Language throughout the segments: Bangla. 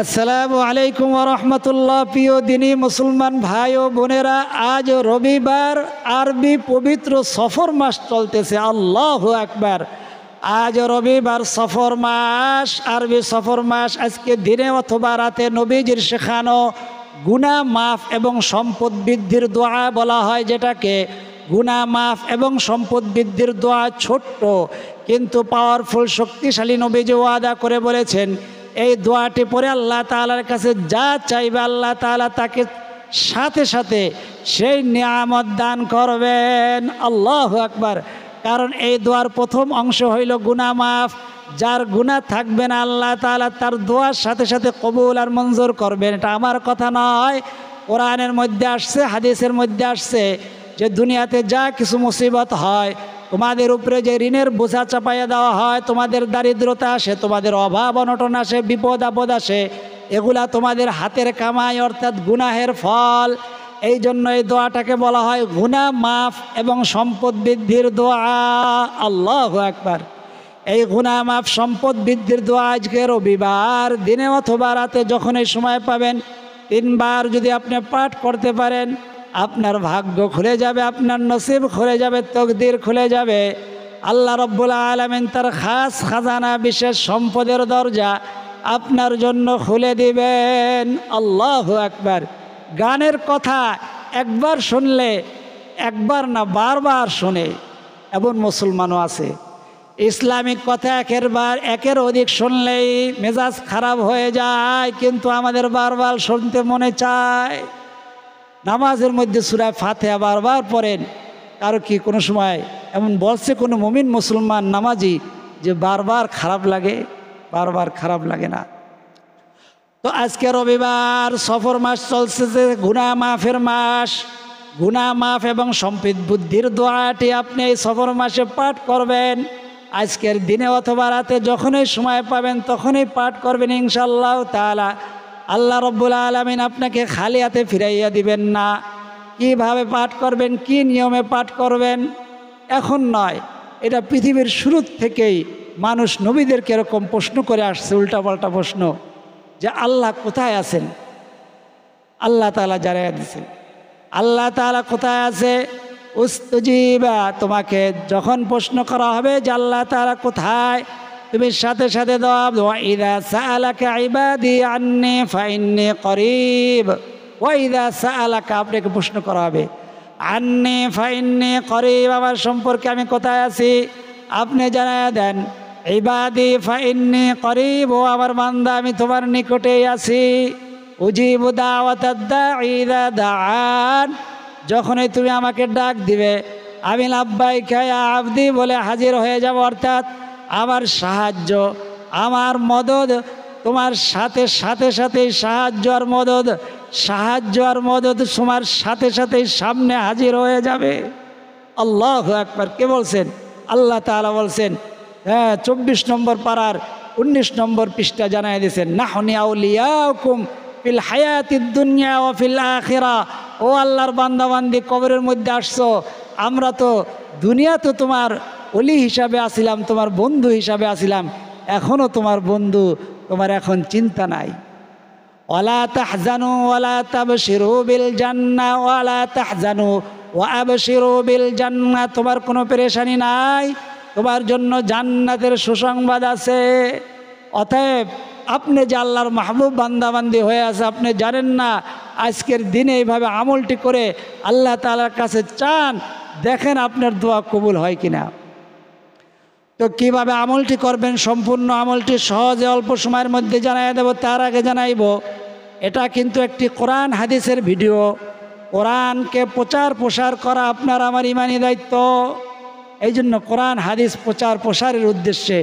আসসালামু আলাইকুম ওয়া রাহমাতুল্লাহ। প্রিয় দিনী মুসলমান ভাই ও বোনেরা, আজ রবিবার, আরবি পবিত্র সফর মাস চলতেছে। আল্লাহু আকবার। আজ রবিবার, সফর মাস, আরবি সফর মাস। আজকে দিনে অথবা রাতে নবীজির শেখানো গুনাহ মাফ এবং সম্পদ বৃদ্ধির দোয়া বলা হয়, যেটাকে গুনাহ মাফ এবং সম্পদ বৃদ্ধির দোয়া। ছোট্ট কিন্তু পাওয়ারফুল, শক্তিশালী। নবীজি ওয়াদা করে বলেছেন, এই দোয়াটি পরে আল্লাহ তাআলার কাছে যা চাইবে আল্লাহ তাআলা তাকে সাথে সাথে সেই নিয়ামত দান করবেন। আল্লাহু আকবার। কারণ এই দোয়ার প্রথম অংশ হইল গুনাহ মাফ। যার গুনাহ থাকবে না আল্লাহ তাআলা তার দোয়ার সাথে সাথে কবুল আর মঞ্জুর করবেন। এটা আমার কথা নয়, কোরআনের মধ্যে আসছে, হাদিসের মধ্যে আসছে যে দুনিয়াতে যা কিছু মুসিবত হয়, তোমাদের উপরে যে ঋণের বোঝা চাপাইয়া দেওয়া হয়, তোমাদের দারিদ্রতা আসে, তোমাদের অভাব অনটন আসে, বিপদ আপদ আসে, এগুলা তোমাদের হাতের কামাই অর্থাৎ গুনাহের ফল। এই জন্য এই দোয়াটাকে বলা হয় গুনাহ মাফ এবং সম্পদ বৃদ্ধির দোয়া। আল্লাহু আকবার। এই গুনাহ মাফ সম্পদ বৃদ্ধির দোয়া আজকে রবিবার দিনে অথবা রাতে যখনই সময় পাবেন 3 বার যদি আপনি পাঠ করতে পারেন, আপনার ভাগ্য খুলে যাবে, আপনার নসিব খুলে যাবে, তকদির খুলে যাবে। আল্লাহ রব্বুল আলামিন তার খাস খাজানা, বিশেষ সম্পদের দরজা আপনার জন্য খুলে দিবেন। আল্লাহু আকবার। গানের কথা একবার শুনলে, একবার না বারবার শুনে, এমন মুসলমানও আছে। ইসলামিক কথা একের অধিক শুনলেই মেজাজ খারাপ হয়ে যায়, কিন্তু আমাদের বারবার শুনতে মনে চায়। নামাজের মধ্যে সূরা ফাতিহা বারবার পড়েন। কারো কি কোনো সময় এমন বলছে কোনো মুমিন মুসলমান নামাজি যে বারবার খারাপ লাগে? বারবার খারাপ লাগে না। তো আজকে রবিবার, সফর মাস চলছে, যে গুনাহ মাফের মাস। গুনাহ মাফ এবং সম্পদ বুদ্ধির দোয়াটি আপনি এই সফর মাসে পাঠ করবেন। আজকের দিনে অথবা রাতে যখনই সময় পাবেন তখনই পাঠ করবেন ইনশাআল্লাহ তাআলা। আল্লাহ রব্বুল আলামিন আপনাকে খালি হাতে ফিরাইয়া দিবেন না। কিভাবে পাঠ করবেন, কি নিয়মে পাঠ করবেন, এখন নয়, এটা পৃথিবীর শুরু থেকেই মানুষ নবীদেরকে এরকম প্রশ্ন করে আসছে, উল্টাপাল্টা প্রশ্ন, যে আল্লাহ কোথায় আছেন? আল্লাহ তাআলা জানাইয়া দিয়েছেন আল্লাহ তাআলা কোথায় আছে। উস্তুজিবা, তোমাকে যখন প্রশ্ন করা হবে যে আল্লাহ তাআলা কোথায়, তুমি সাথে সাথে ওয়া ইযা সাআলাকা ইবাদি আন্নী ফাইন্নী করিব। ওয়া ইযা সাআলাকা, আপনাকে প্রশ্ন করা হবে আন্নী ফাইন্নী করিব, আমার সম্পর্কে আমি কোথায় আছি আপনি জানায়া দেন। ইবাদি ফাইন্নী করিব, ও আমার বান্দা আমি তোমার নিকটেই আছি। উজিবু দাওয়াতাদ দাঈ ইযা দাআন, যখনই তুমি আমাকে ডাক দিবে আমি লাব্বাইকা ইয়া আবদি বলে হাজির হয়ে যাব। অর্থাৎ আমার সাহায্য, আমার মদদ তোমার সাথে সাথেই সাহায্য আর মদদ তোমার সাথে সাথেই সামনে হাজির হয়ে যাবে। আল্লাহু আকবার। কে বলছেন? আল্লাহ তাআলা বলছেন। 24 নম্বর পারার 19 নম্বর পৃষ্ঠা জানাই দিয়েছেন, নাহনু আউলিয়াউকুম ফিল হায়াতিদ দুনিয়া ওয়া ফিল আখিরা। ও আল্লাহর বান্দাবান্দি, কবরের মধ্যে আসছো, আমরা তো দুনিয়াতে তোমার ওলি হিসাবে আসিলাম, তোমার বন্ধু হিসাবে আসিলাম, এখনও তোমার বন্ধু, তোমার এখন চিন্তা নাই। ওয়ালা তাহজানু ওয়ালা তাবশিরু বিল জান্নাহ ওয়ালা তাহজানু ওয়া আবশিরু বিল জান্নাহ, তোমার কোনো পেরেশানি নাই, তোমার জন্য জান্নাতের সুসংবাদ আছে। অতএব আপনি যে আল্লাহর মাহবুব বান্দাবান্দি হয়ে আছে, আপনি জানেন না, আজকের দিনে এইভাবে আমলটি করে আল্লাহ তাআলার কাছে চান, দেখেন আপনার দোয়া কবুল হয় কিনা। তো কিভাবে আমলটি করবেন, সম্পূর্ণ আমলটি সহজে অল্প সময়ের মধ্যে জানাই দেব। তার আগে জানাইব, এটা কিন্তু একটি কোরআন হাদিসের ভিডিও। কোরআনকে প্রচার প্রসার করা আপনার আমার ইমানি দায়িত্ব। এই জন্য কোরআন হাদিস প্রচার প্রসারের উদ্দেশ্যে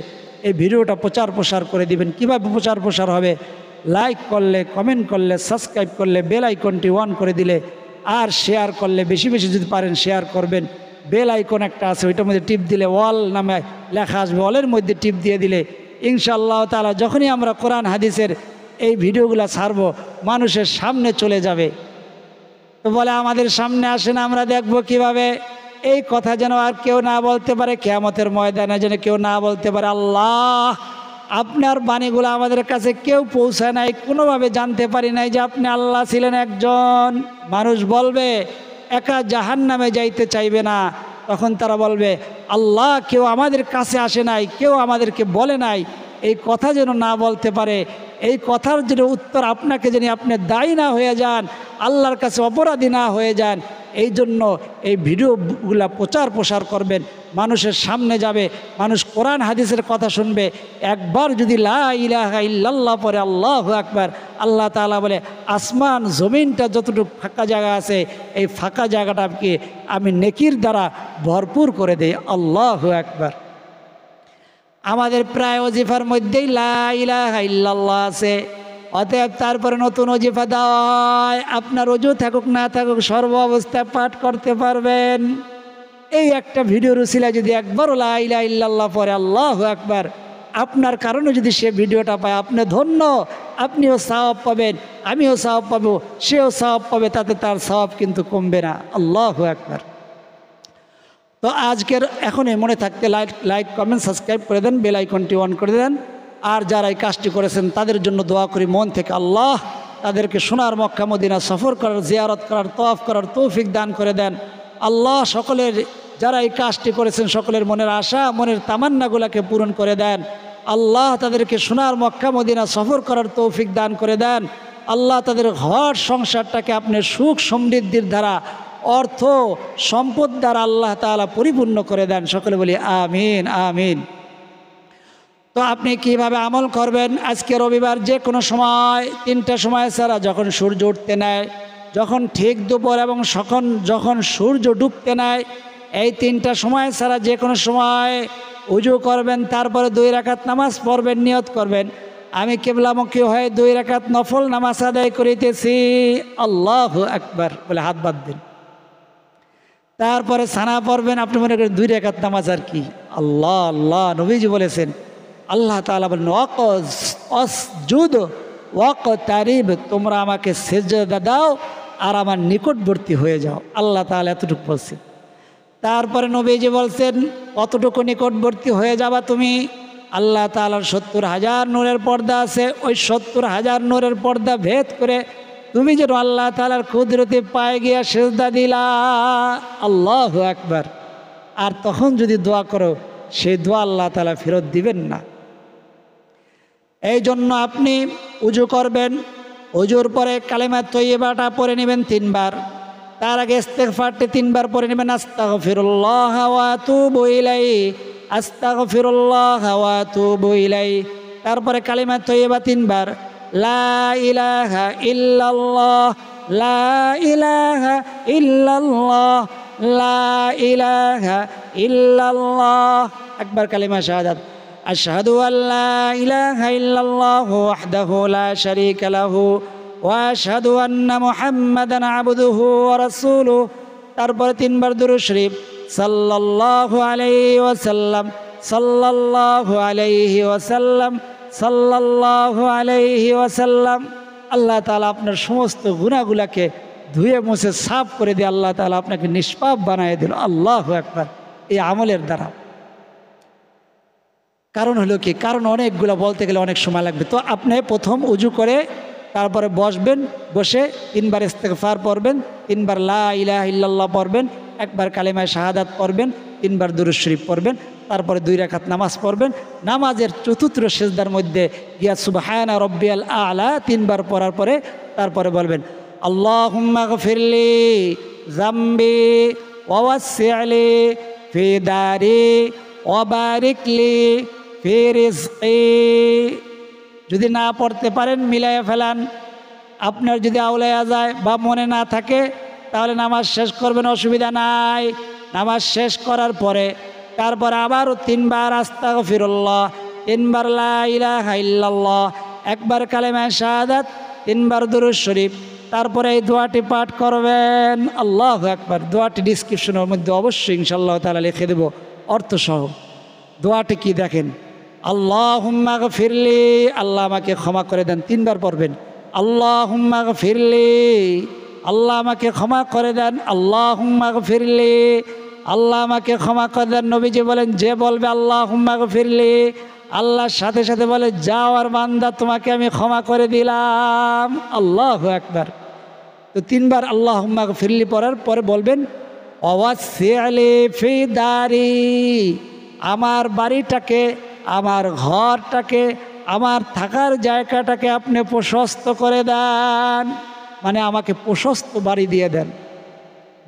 এই ভিডিওটা প্রচার প্রসার করে দিবেন। কিভাবে প্রচার প্রসার হবে? লাইক করলে, কমেন্ট করলে, সাবস্ক্রাইব করলে, বেল আইকনটি অন করে দিলে, আর শেয়ার করলে, বেশি বেশি যদি পারেন শেয়ার করবেন। বেল আইকন একটা আছে, ওইটার মধ্যে টিপ দিলে অল নামে লেখা আসবে, অলের মধ্যে টিপ দিয়ে দিলে ইনশাআল্লাহ তাআলা যখনই আমরা কোরআন হাদিসের এই ভিডিওগুলো ছাড়বো মানুষের সামনে চলে যাবে। তো বলে আমাদের সামনে আসেন, আমরা দেখব কিভাবে। এই কথা যেন আর কেউ না বলতে পারে, কিয়ামতের ময়দানে যেন কেউ না বলতে পারে আল্লাহ আপনার বাণীগুলো আমাদের কাছে কেউ পৌঁছায় নাই, কোনোভাবে জানতে পারি নাই যে আপনি আল্লাহ ছিলেন একজন। মানুষ বলবে একা জাহান্নামে যাইতে চাইবে না, তখন তারা বলবে আল্লাহ কেউ আমাদের কাছে আসে নাই, কেউ আমাদেরকে বলে নাই। এই কথা যেন না বলতে পারে, এই কথার যেন উত্তর আপনাকে যেন আপনি দায়ী না হয়ে যান, আল্লাহর কাছে অপরাধী না হয়ে যান, এই জন্য এই ভিডিওগুলা প্রচার করবেন, মানুষের সামনে যাবে, মানুষ কোরআন হাদিসের কথা শুনবে। একবার যদি লা ইলাহা ইল্লাল্লাহ পরে আল্লাহু আকবার, আল্লাহ তাআলা বলে আসমান জমিনটা যতটুকু ফাঁকা জায়গা আছে এই ফাঁকা জায়গাটাকে আমি নেকির দ্বারা ভরপুর করে দেই। আল্লাহু আকবার। আমাদের প্রায় ওজিফার মধ্যেই লা ইলাহা ইল্লাল্লাহ আছে, অতএব তারপরে নতুন ওজিফা দেওয়া হয়, আপনার ওজু থাকুক না থাকুক সর্ব অবস্থায় পাঠ করতে পারবেন। এই একটা ভিডিওর উসিলায় যদি একবারও লা ইলাহা ইল্লাল্লাহ পরে আল্লাহু আকবার, আপনার কারণে যদি সে ভিডিওটা পায় আপনি ধন্য, আপনিও সওয়াব পাবেন, আমিও সওয়াব পাবো, সেও সওয়াব পাবে, তাতে তার সওয়াব কিন্তু কমবে না। আল্লাহু আকবার। তো আজকের এখনই মনে থাকতে লাইক কমেন্ট সাবস্ক্রাইব করে দেন, বেল আইকনটি অন করে দেন। আর যারা এই কাজটি করেছেন তাদের জন্য দোয়া করি মন থেকে, আল্লাহ তাদেরকে সোনার মক্কা মদিনা সফর করার, জিয়ারত করার, তওয়াফ করার তৌফিক দান করে দেন। আল্লাহ সকলের যারা এই কাজটি করেছেন সকলের মনের আশা, মনের তামান্নাগুলোকে পূরণ করে দেন। আল্লাহ তাদেরকে সোনার মক্কা মদিনা সফর করার তৌফিক দান করে দেন। আল্লাহ তাদের ঘর সংসারটাকে আপনার সুখ সমৃদ্ধির দ্বারা, অর্থ সম্পদ দ্বারা আল্লাহ তাআলা পরিপূর্ণ করে দেন। সকলে বলি আমিন আমিন। তো আপনি কিভাবে আমল করবেন? আজকে রবিবার যে কোনো সময় 3টার সময় ছাড়া যখন সূর্য উঠতে নেয়, যখন ঠিক দুপুর এবং যখন সূর্য ডুবতে নেয়, এই 3টা সময় ছাড়া যে কোনো সময় উজু করবেন, তারপরে 2 রাকাত নামাজ পড়বেন, নিয়ত করবেন আমি কিবলামুখী হয়ে 2 রাকাত নফল নামাজ আদায় করিতেছি। আল্লাহু আকবার বলে হাত বাঁধ দিন। তারপরে সানা পড়বেন, আপনি মনে করেন 2 রাকাত নামাজ আর কি। আল্লাহ আল্লাহ নবীজি বলেছেন, আল্লাহ তাআলা বলেন ওয়াসজুদ ওয়াকতারিব, তোমরা আমাকে সিজদা দাও আর আমার নিকটবর্তী হয়ে যাও। আল্লাহ তাআলা এতটুকু বলছেন। তারপরে নবীজি বলছেন কতটুকু নিকটবর্তী হয়ে যাবা তুমি? আল্লাহ তাআলার 70,000 নূরের পর্দা আছে, ওই 70,000 নূরের পর্দা ভেদ করে তুমি যেন আল্লাহ তাআলার কুদরতে পায়ে গিয়া সিজদা দিলা। আল্লাহু আকবার। আর তখন যদি দোয়া করো, সেই দোয়া আল্লাহ তাআলা ফেরত দিবেন না। এই জন্য আপনি উজু করবেন, উজুর পরে কালেমা তৈয়বাটা পড়ে নেবেন 3 বার, তার আগে ইস্তেগফারটি 3 বার পড়ে নেবেন, আস্তাগফিরুল্লাহ ওয়া আতুবু ইলাইহি, আস্তাগফিরুল্লাহ ওয়া আতুবু ইলাইহি। তারপরে কালেমা তৈয়বা 3 বার, লা ইলাহা ইল্লাল্লাহ, লা ইলাহা ইল্লাল্লাহ, লা ইলাহা ইল্লাল্লাহ। একবার কালেমা শাহাদাত, আশহাদু আল্লা ইলাহা ইল্লাল্লাহু ওয়াহদাহু লা শারীকা লাহু ওয়া আশহাদু আন্না মুহাম্মাদান আবদুহু ওয়া রাসূলুহু। তারপরে 3 বার দুরূদ শরীফ, সাল্লাল্লাহু আলাইহি ওয়াসাল্লাম, সাল্লাল্লাহু আলাইহি ওয়াসাল্লাম, সাল্লাল্লাহু আলাইহি ওয়াসাল্লাম। আল্লাহ তাআলা আপনার সমস্ত গুনাহগুলোকে ধুয়ে মুছে সাফ করে দিয়ে আল্লাহ তাআলা আপনাকে নিষ্পাপ বানিয়ে দিল। আল্লাহু আকবার। এই আমলের দ্বারা কারণ হলো কি, কারণ অনেকগুলো বলতে গেলে অনেক সময় লাগবে। তো আপনি প্রথম উজু করে তারপরে বসবেন, বসে 3 বার ইস্তেগফার পড়বেন, 3 বার লা ইলাহা ইল্লাল্লাহ পড়বেন, 1 বার কালেমা শাহাদাত পড়বেন, 3 বার দুরূদ শরীফ পড়বেন, তারপরে 2 রাকাত নামাজ পড়বেন। নামাজের চতুর্থ সিজদার মধ্যে গিয়া সুবহানা রাব্বিয়াল আ'লা 3 বার পড়ার পরে তারপরে বলবেন আল্লাহুম্মা গফিরলি যামবি ওয়া ওয়াসসি'লি ফি দারি ওয়া বারিকলি ফি রিজকি। যদি না পড়তে পারেন মিলাইয়া ফেলান। আপনার যদি আউলাইয়া যায় বা মনে না থাকে তাহলে নামাজ শেষ করবেন, অসুবিধা নাই। নামাজ শেষ করার পরে তারপরে আবারও 3 বার আস্তাগফিরুল্লাহ, 3 বার লা ইলাহা ইল্লাল্লাহ, 1 বার কালেমা শাহাদাত, 3 বার দুরূদ শরীফ, তারপরে এই দোয়াটি পাঠ করবেন। আল্লাহু আকবার। দোয়াটি ডিসক্রিপশনের মধ্যে অবশ্যই ইনশাআল্লাহ তাআলা লিখে দেব অর্থসহ। দোয়াটি কি দেখেন, আল্লাহুম্মা গফিরলি, আল্লাহ আমাকে ক্ষমা করে দেন, 3 বার পড়বেন। আল্লাহুম্মা গফিরলি, আল্লাহ আমাকে ক্ষমা করে দেন। আল্লাহুম্মা গফিরলি, আল্লাহ আমাকে ক্ষমা করে দেন। নবীজি বলেন যে বলবে আল্লাহুম্মা গফিরলি, আল্লাহর সাথে সাথে বলে যাও আর বান্দা তোমাকে আমি ক্ষমা করে দিলাম। আল্লাহু আকবার। তো তিনবার আল্লাহুম্মা গফিরলি পড়ার পরে বলবেন ওয়াসসি'লি ফি দারি, আমার বাড়িটাকে, আমার ঘরটাকে, আমার থাকার জায়গাটাকে আপনি প্রশস্ত করে দেন, মানে আমাকে প্রশস্ত বাড়ি দিয়ে দেন।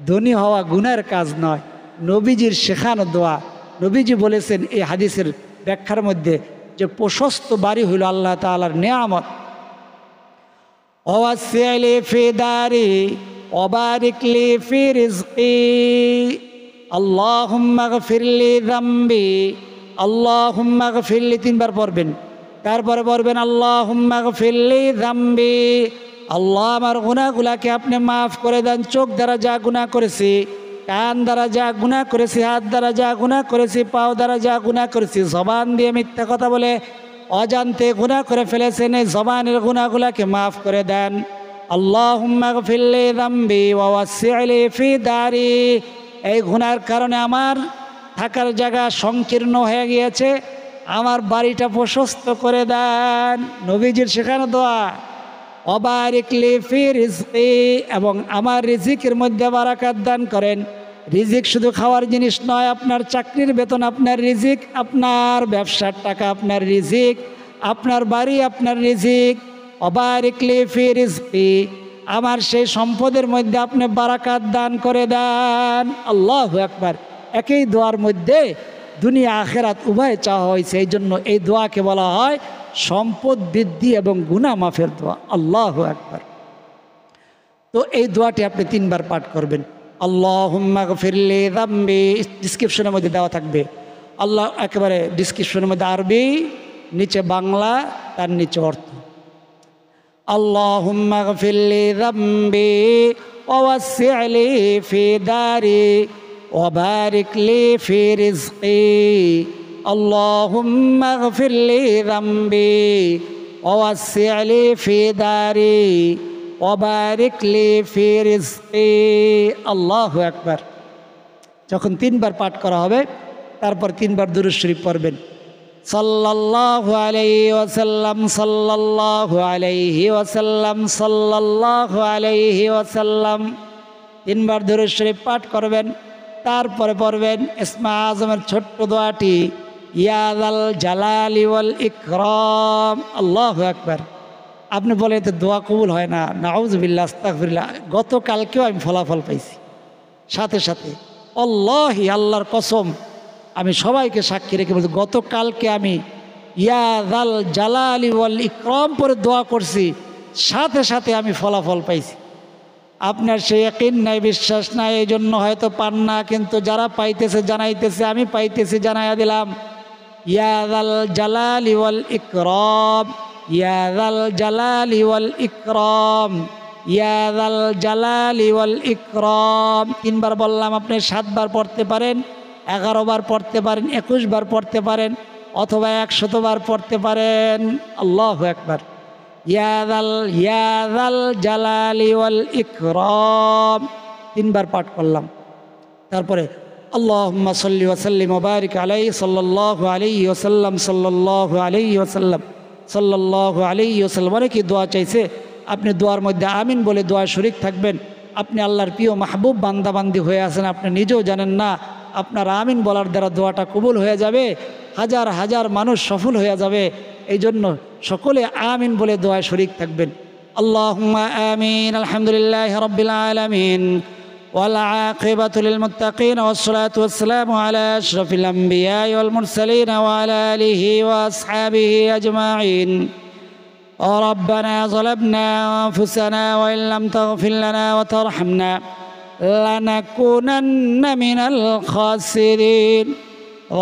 ধনী হওয়া গুনার কাজ নয়, নবীজির শেখানো দোয়া। নবীজি বলেছেন এই হাদিসের ব্যাখ্যার মধ্যে যে প্রশস্ত বাড়ি হইল আল্লাহ তাআলার নেয়ামত। ওয়াসসি'লি ফি দারি ওয়াবারিক লি ফি রিজকি, আল্লাহুম্মা গফিরলি যামবি, আল্লাহুম্মা গফিরলি তিনবার পড়বেন। তারপরে পড়বেন আল্লাহুম্মা গফিরলি যামবি, আল্লাহ আমার গুনাহগুলাকে আপনি মাফ করে দেন। চোখ দ্বারা যা গুনাহ করেছি, কান দ্বারা যা গুনাহ করেছি, হাত দ্বারা যা গুনাহ করেছি, পাও দ্বারা যা গুনাহ করেছি, জবান দিয়ে মিথ্যা কথা বলে অজান্তে গুনাহ করে ফেলেছেন, এই জবানের গুনাহগুলাকে মাফ করে দেন। আল্লাহুম্মা গফিরলি যামবি ওয়া ওয়াসসি'লি ফি দারি, এই গুনার কারণে আমার থাকার জায়গা সংকীর্ণ হয়ে গিয়েছে, আমার বাড়িটা প্রশস্ত করে দেন। নবীজির শেখানো দোয়া। ওয়াবারিক লি ফি রিজকি, এবং আমার রিজিকের মধ্যে বারাকাত দান করেন। রিজিক শুধু খাওয়ার জিনিস নয়, আপনার চাকরির বেতন আপনার রিজিক, আপনার ব্যবসার টাকা আপনার রিজিক, আপনার বাড়ি আপনার রিজিক। ওয়াবারিক লি ফি রিজকি, আমার সেই সম্পদের মধ্যে আপনি বারাকাত দান করে দেন। আল্লাহু আকবার। একই দোয়ার মধ্যে দুনিয়া আখেরাত উভয় চাওয়া হয়েছে, এই জন্য এই দোয়াকে বলা হয় সম্পদ বৃদ্ধি এবং গুনাহ মাফের দোয়া। আল্লাহু আকবার। তো এই দোয়াটি আপনি তিনবার পাঠ করবেন। আল্লাহুম্মা গফিরলি যামবি, ডিসক্রিপশনের মধ্যে দেওয়া থাকবে। আল্লাহ একেবারে ডিসক্রিপশনের মধ্যে আরবি, নিচে বাংলা, তার নিচে অর্থ। আল্লাহুম্মা গফিরলি যামবি ওয়া ওয়াসসি'লি ফি দারি ওয়াবারিক লি ফি রিজকি, আল্লাহুম্মা গফিরলি যামবি ওয়া ওয়াসসি'লি ফি দারি ওয়াবারিক লি ফি রিজকি। আল্লাহু আকবার। যখন তিনবার পাঠ করা হবে তারপর তিনবার দুরূদ শরীফ পড়বেন। সাল্লাল্লাহু আলাইহি ওয়াসাল্লাম, সাল্লাল্লাহু আলাইহি ওয়াসাল্লাম, সাল্লাল্লাহু আলাইহি ওয়াসাল্লাম, তিনবার দুরূদ শরীফ পাঠ করবেন। তারপরে পড়বেন ইসমে আজমের ছোট্ট দোয়াটি, ইয়া যাল জালালি ওয়াল ইকরাম। আল্লাহু আকবার। আপনি বলে তো দোয়া কবুল হয় না, নাউযুবিল্লাহ, আস্তাগফিরুল্লাহ। গতকালকেও আমি ফলাফল পাইছি সাথে সাথে। আল্লাহি, আল্লাহর কসম, আমি সবাইকে সাক্ষী রেখে বলছি, গতকালকে আমি ইয়া যাল জালালি ওয়াল ইকরাম পরে দোয়া করছি, সাথে সাথে আমি ফলাফল পাইছি। আপনার সেই ইয়াকিন নাই, বিশ্বাস নাই, এই জন্য হয়তো পান না, কিন্তু যারা পাইতেছে জানাইতেছে, আমি পাইতেছি জানাইয়া দিলাম। ইয়া যাল জালালি ওয়াল ইকরাম, ইয়া যাল জালালি ওয়াল ইকরাম, ইয়া যাল জালালি ওয়াল ইকরাম। তিনবার বললাম, আপনি 7 বার পড়তে পারেন, 11 বার পড়তে পারেন, 21 বার পড়তে পারেন, অথবা 100 বার পড়তে পারেন। আল্লাহু আকবার। ইয়া যাল জালালি ওয়াল ইকরাম, 3 বার পাঠ করলাম। তারপরে আল্লাহুম্মা সাল্লি ওয়া সাল্লিম ওয়া বারিক আলাইহি, সাল্লাল্লাহু আলাইহি ওয়াসাল্লাম, সাল্লাল্লাহু আলাইহি ওয়াসাল্লাম, সাল্লাল্লাহু আলাইহি ওয়াসাল্লাম। অনেকেই দোয়া চাইছে, আপনি দোয়ার মধ্যে আমিন বলে দোয়া শরীক থাকবেন। আপনি আল্লাহর প্রিয় মাহবুব বান্দাবান্দি হয়ে আছেন, আপনি নিজেও জানেন না। আপনার আমিন বলার দ্বারা দোয়াটা কবুল হয়ে যাবে, হাজার হাজার মানুষ সফল হয়ে যাবে। এই জন্য সকলে আমিন বলে দোয়ায় শরীক থাকবেন। আল্লাহুম্মা আমিন। আলহামদুলিল্লাহি রাব্বিল আলামিন ওয়াল আকিবাতু লিল মুত্তাকিন ওয়াসসালাতু ওয়াসসালামু আলা আশরাফিল আমবিয়া ওয়াল মুরসালিন ওয়া আলা আলিহি ওয়া আসহাবিহি আজমাইন। ربنا ظلمنا أنفسنا وإن لم تغفر لنا وترحمنا لنكونن من الخاسرين.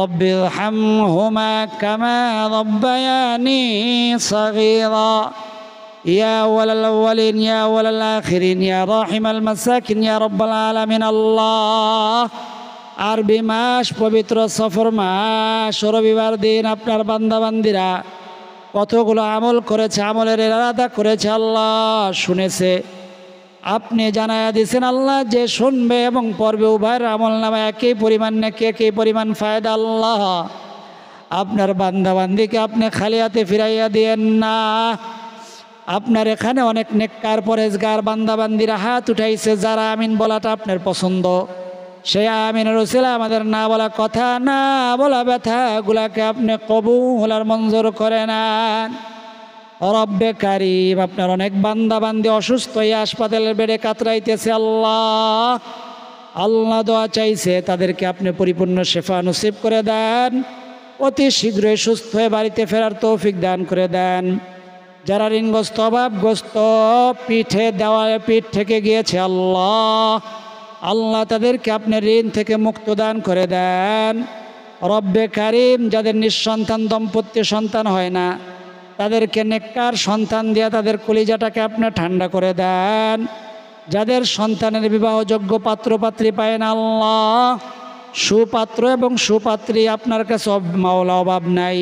رب ارحمهما كما ربياني صغيرا. يا أول الأولين يا أول الآخرين يا راحم المساكين يا رب العالمين. الله আরবি মাস, পবিত্র সফর মাস, রবিবার দিন আপনার বান্দাবান্দিরা কতগুলো আমল করেছে, আমলের ইরাদা করেছে, আল্লাহ শুনেছে, আপনি জানায়া দিয়েছেন। আল্লাহ যে শুনবে এবং পড়বে উভয়ের আমল নামে একই পরিমাণ নাকি একই পরিমাণ ফায়দা। আল্লাহ আপনার বান্দাবান্দিকে আপনি খালি হাতে ফিরাইয়া দিয়েন না। আপনার এখানে অনেক নেককার পরেজগার বান্দাবান্দিরা হাত উঠাইছে, যারা আমিন বলাটা আপনার পছন্দ, সেই আমিনের উসিলায় আমাদের না বলা কথা, না বলা ব্যথাগুলাকে আপনি কবুল আর মঞ্জুর করে নেন। রব্বে কারিম, আপনার অনেক বান্দাবান্দি অসুস্থ হয়ে হাসপাতালের বেডে কাতরাইতেছে। আল্লাহ আল্লাহ দোয়া চাইছে, তাদেরকে আপনি পরিপূর্ণ শেফা নসিব করে দেন, অতি শীঘ্রই সুস্থ হয়ে বাড়িতে ফেরার তৌফিক দান করে দেন। যারা ঋণগ্রস্ত অভাবগ্রস্ত, পিঠে দেওয়ালে পিঠ থেকে গিয়েছে, আল্লাহ আল্লাহ তাদেরকে আপনি ঋণ থেকে মুক্ত দান করে দেন। রব্বে কারিম, যাদের নিঃসন্তান দম্পতি সন্তান হয় না, তাদেরকে নেককার সন্তান দিয়ে তাদের কলিজাটাকে আপনি ঠান্ডা করে দেন। যাদের সন্তানের বিবাহযোগ্য পাত্রপাত্রী পায় না, আল্লাহ সুপাত্র এবং সুপাত্রী আপনার কাছে মাওলা অভাব নাই,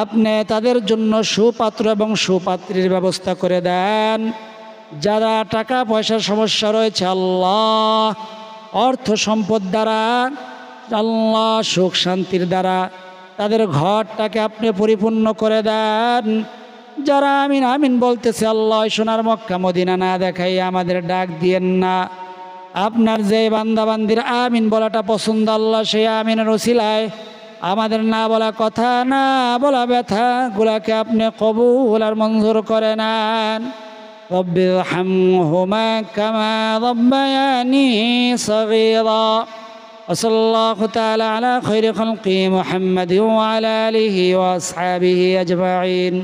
আপনি তাদের জন্য সুপাত্র এবং সুপাত্রীর ব্যবস্থা করে দেন। যারা টাকা পয়সার সমস্যা রয়েছে, আল্লাহ অর্থ সম্পদ দ্বারা, আল্লাহ সুখ শান্তির দ্বারা তাদের ঘরটাকে আপনি পরিপূর্ণ করে দেন। যারা আমিন আমিন বলতেছে, আল্লাহ সোনার মক্কা মদিনা না দেখাই আমাদের ডাক দিয়েন না। আপনার যে বান্দাবান্দির আমিন বলাটা পছন্দ, আল্লাহ সেই আমিনের উসিলায় আমাদের না বলা কথা, না বলা ব্যথাগুলাকে আপনি কবুল আর মঞ্জুর করে নেন। রব্বিরহামহুমা কামা রাব্বায়ানি সগীরা। ওয়াসাল্লাল্লাহু তাআলা আলা খায়রি খালকি মুহাম্মাদিন ওয়া আলা আলিহি ওয়া আসহাবিহি আজমাইন।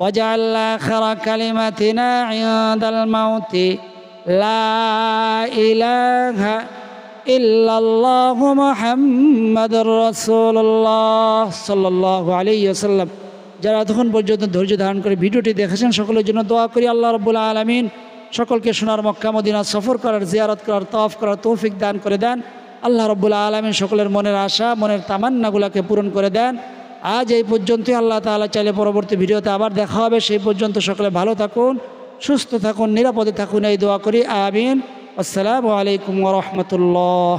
ওয়াজআল আখিরা কালিমাতিনা ইনদাল মাউতি লা ইলাহা ইল্লাল্লাহু মুহাম্মাদুর রাসূলুল্লাহ সাল্লাল্লাহু আলাইহি ওয়াসাল্লাম। যারা এতক্ষণ পর্যন্ত ধৈর্য ধারণ করে ভিডিওটি দেখেছেন, সকলের জন্য দোয়া করি আল্লাহ রাব্বুল আলামিন সকলকে সোনার মক্কা মদিনা সফর করার, জিয়ারত করার, তওয়াফ করার তৌফিক দান করে দেন। আল্লাহ রাব্বুল আলামিন সকলের মনের আশা, মনের তামান্নাগুলোকে পূরণ করে দেন। আজ এই পর্যন্তই। আল্লাহ তাআলা চাইলে পরবর্তী ভিডিওতে আবার দেখা হবে। সেই পর্যন্ত সকলে ভালো থাকুন, সুস্থ থাকুন, নিরাপদে থাকুন, এই দোয়া করি। আমিন। আসসালামু আলাইকুম ওয়া রাহমাতুল্লাহ।